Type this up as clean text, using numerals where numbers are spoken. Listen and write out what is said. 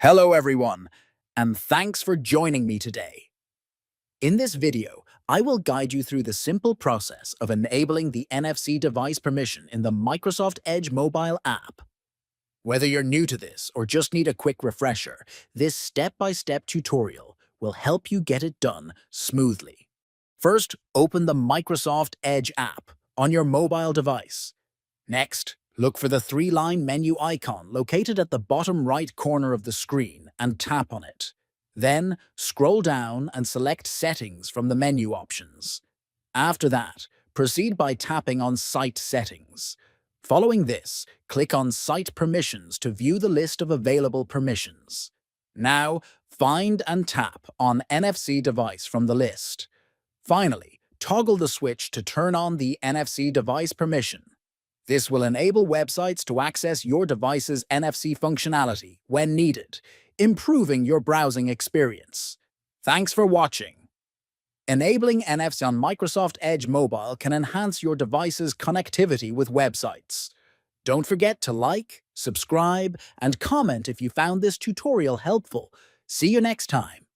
Hello everyone, and thanks for joining me today. In this video, I will guide you through the simple process of enabling the NFC device permission in the Microsoft Edge mobile app. Whether you're new to this or just need a quick refresher, this step-by-step tutorial will help you get it done smoothly. First, open the Microsoft Edge app on your mobile device. Next, look for the three-line menu icon located at the bottom right corner of the screen and tap on it. Then, scroll down and select Settings from the menu options. After that, proceed by tapping on Site Settings. Following this, click on Site Permissions to view the list of available permissions. Now, find and tap on NFC device from the list. Finally, toggle the switch to turn on the NFC device permission. This will enable websites to access your device's NFC functionality when needed, improving your browsing experience. Thanks for watching. Enabling NFC on Microsoft Edge Mobile can enhance your device's connectivity with websites. Don't forget to like, subscribe, and comment if you found this tutorial helpful. See you next time.